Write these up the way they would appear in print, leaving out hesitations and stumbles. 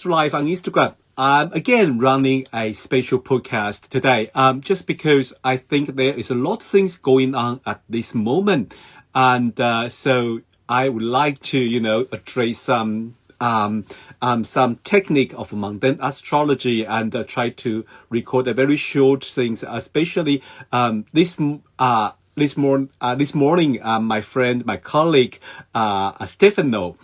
Live on Instagram. I'm again running a special podcast today. Just because I think there is a lot of things going on at this moment, and so I would like to, address some technique of mundane astrology and try to record a very short things, especially this morning, my friend, my colleague, Stefano,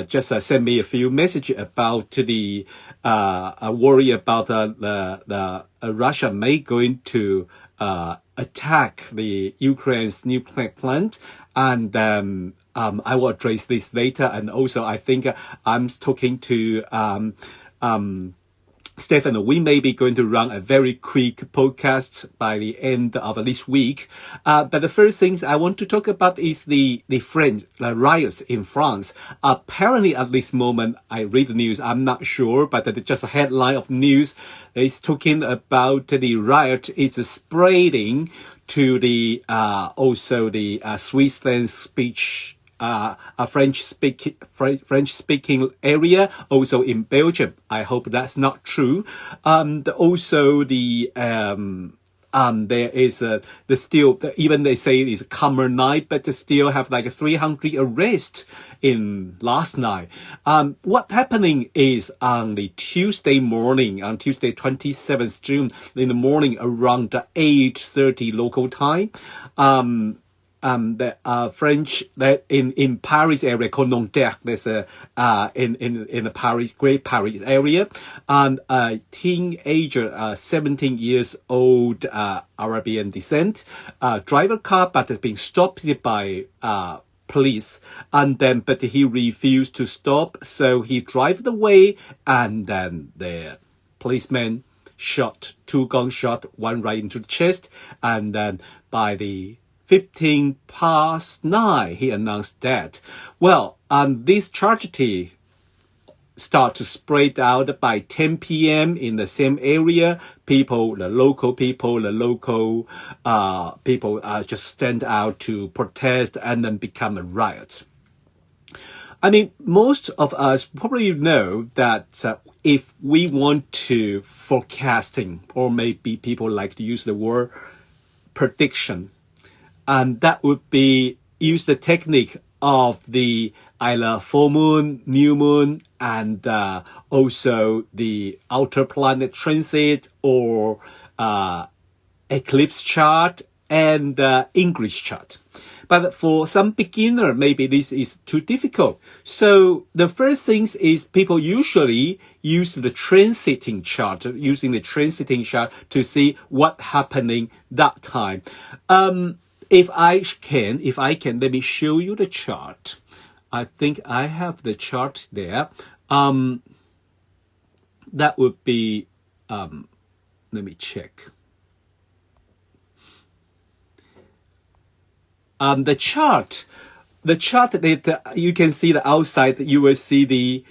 just sent me a few messages about the worry about the Russia may going to attack the Ukraine's nuclear plant, and I will address this later. And also, I think I'm talking to Stefano, we may be going to run a very quick podcast by the end of this week. But the first things I want to talk about is the French riots in France. Apparently, at this moment, I read the news. I'm not sure, but it's just a headline of news. It's talking about the riot is spreading to the also the Switzerland speech. A French speaking area, also in Belgium. I hope that's not true. Also there is the still, even they say it's a calmer night, but they still have like 300 arrests in last night. What happening is on the Tuesday morning, on Tuesday 27th June, in the morning around 8:30 local time, the French that in Paris area called Nanterre, there's a in the Paris Great Paris area, and a teenager, 17 years old, Arabian descent, drive a car but has been stopped by police, and then but he refused to stop, so he drive away, and then the policeman shot 2 gunshots, one right into the chest, and then by the 9:15, he announced that. Well, this tragedy start to spread out by 10 p.m. in the same area. People, the local people just stand out to protest and then become a riot. I mean, most of us probably know that if we want to forecasting, or maybe people like to use the word prediction, and that would be use the technique of the either full moon, new moon, and also the outer planet transit, or eclipse chart and English chart. But for some beginner, maybe this is too difficult. So the first things is people usually use the transiting chart, using the transiting chart to see what happening that time. If I can, let me show you the chart. I think I have the chart there. That would be, let me check. The chart that you can see the outside, you will see the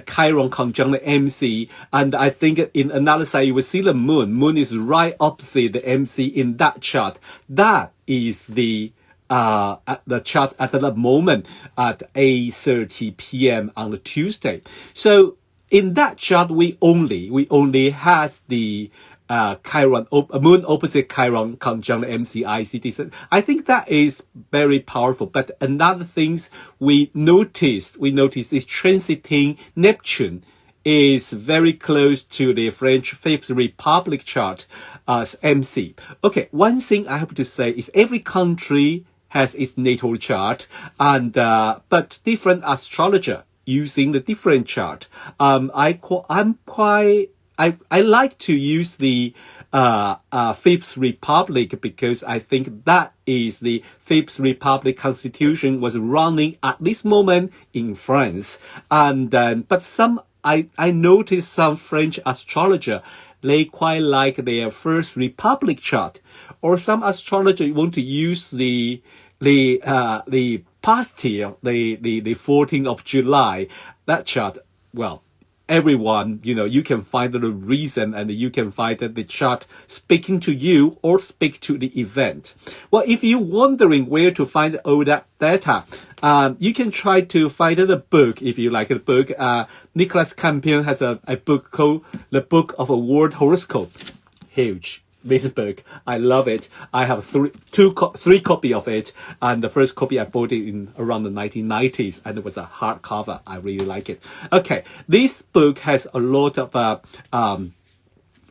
Chiron conjunct the MC, and I think in another side you will see the moon. Moon is right opposite the MC in that chart. That is the chart at the moment at 8:30 p.m. on the Tuesday. So in that chart we only has the Chiron, moon opposite Chiron conjunct MCICD. I think that is very powerful. But another things we noticed is transiting Neptune is very close to the French Fifth Republic chart as MC. Okay, one thing I have to say is every country has its natal chart, and but different astrologer using the different chart. I like to use the Fifth Republic because I think that is the Fifth Republic Constitution was running at this moment in France. And but I noticed some French astrologer, they quite like their First Republic chart, or some astrologer want to use the past year, the 14th of July, that chart. Well, everyone, you can find the reason and you can find the chart speaking to you or speak to the event. Well, if you're wondering where to find all that data, you can try to find the book if you like the book. Nicholas Campion has a book called The Book of a World Horoscope. Huge. This book, I love it. I have three copy of it, and the first copy I bought it in around the 1990s, and it was a hardcover. I really like it. Okay, this book has a lot of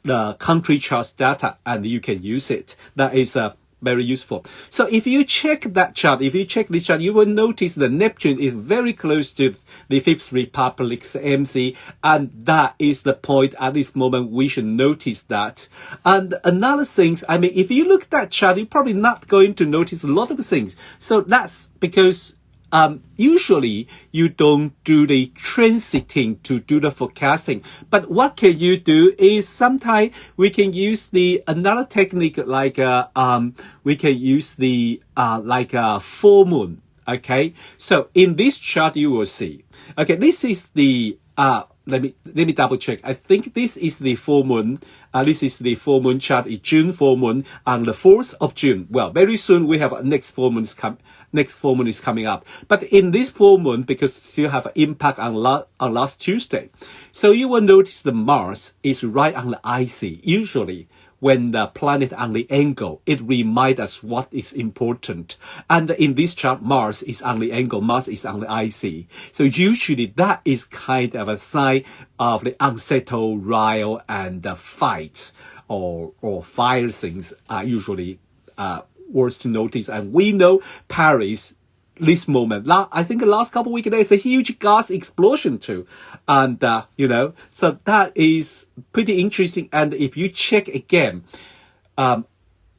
the country charts data, and you can use it. That is very useful. So if you check that chart, if you check this chart, you will notice that Neptune is very close to the Fifth Republic's MC, and that is the point at this moment we should notice that. And another thing, I mean, if you look at that chart, you're probably not going to notice a lot of things. So that's because usually you don't do the transiting to do the forecasting. But what can you do is sometimes we can use another technique like we can use like a full moon. Okay, so in this chart you will see. Okay, this is the let me double check. I think this is the full moon. This is the full moon chart. It's June full moon on the 4th of June. Well, very soon we have a next full moon is coming up. But in this full moon, because still have an impact on last Tuesday, so you will notice the Mars is right on the IC. Usually, when the planet on the angle, it reminds us what is important. And in this chart, Mars is on the angle, Mars is on the IC. So usually that is kind of a sign of the unsettled riot and the fight or fire things are usually worth to notice. And we know Paris, this moment, I think the last couple of weeks, there's a huge gas explosion too. And, so that is pretty interesting. And if you check again,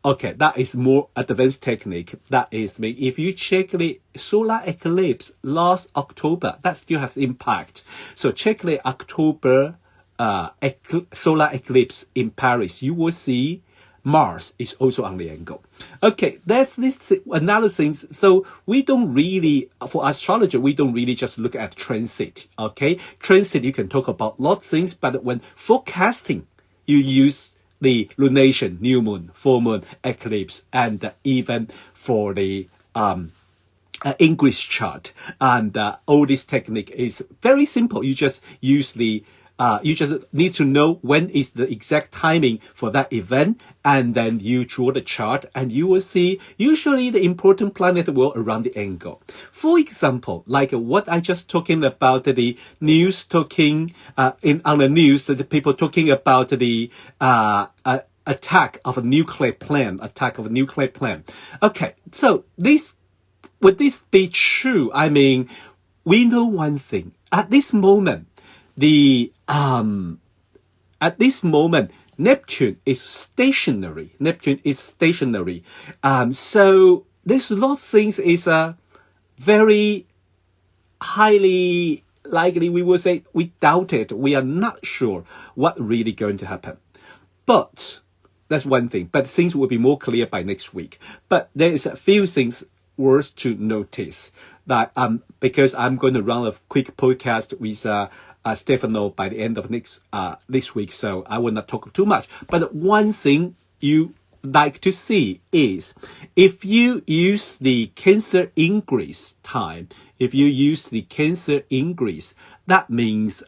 okay, that is more advanced technique. That is, if you check the solar eclipse last October, that still has impact. So check the October solar eclipse in Paris. You will see Mars is also on the angle. Okay, that's this another thing. So we don't really, for astrology, we don't really just look at transit. Okay, transit, you can talk about lots of things, but when forecasting, you use the lunation, new moon, full moon, eclipse, and even for the English chart. And all this technique is very simple. You just use you just need to know when is the exact timing for that event, and then you draw the chart and you will see usually the important planet will around the angle. For example, like what I just talking about, the news talking on the news, the people talking about the attack of a nuclear plant, Okay, so would this be true? I mean, we know one thing. At this moment, Neptune is stationary. So there's a lot of things is very highly likely. We will say we doubt it. We are not sure what really going to happen. But that's one thing. But things will be more clear by next week. But there is a few things worth to notice that because I'm going to run a quick podcast with Stefano by the end of this week, so I will not talk too much. But one thing you like to see is if you use the Cancer ingress time, that means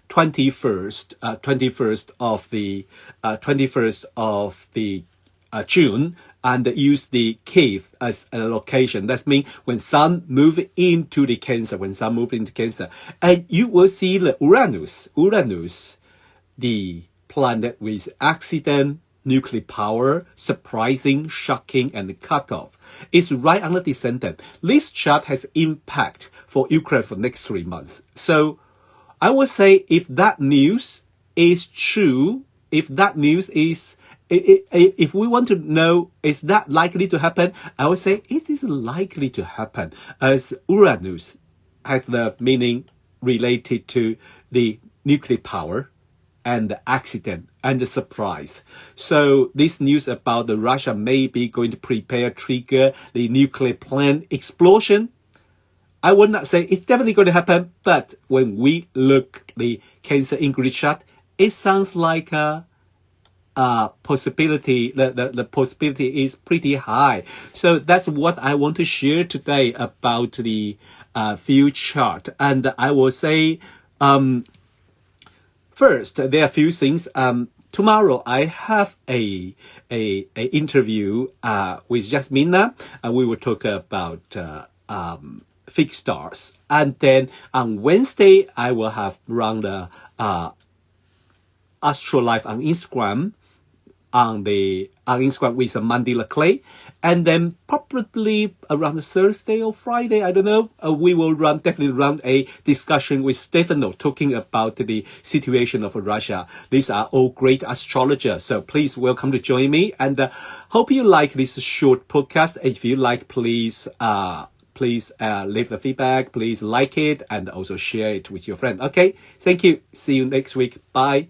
21st of the June, and use the Keith as a location. That means when Sun move into the Cancer, and you will see the Uranus, the planet with accident, nuclear power, surprising, shocking, and cutoff. It's right on the descendant. This chart has impact for Ukraine for next 3 months. So I would say if that news is true, if we want to know, is that likely to happen? I would say it is likely to happen, as Uranus has the meaning related to the nuclear power and the accident and the surprise. So this news about the Russia may be going to trigger the nuclear plant explosion. I would not say it's definitely going to happen, but when we look the Cancer English chart, it sounds like a possibility. The possibility is pretty high. So that's what I want to share today about the few chart. And I will say, first, there are a few things. Tomorrow I have a interview with Jasmina, and we will talk about fixed stars. And then on Wednesday I will have run the Astro Live on Instagram, on Instagram with Mandi Clay. And then probably around Thursday or Friday, I don't know, we will definitely run a discussion with Stefano talking about the situation of Russia. These are all great astrologers, so please welcome to join me. And hope you like this short podcast. If you like, please leave the feedback, please like it, and also share it with your friend. Okay, thank you. See you next week. Bye.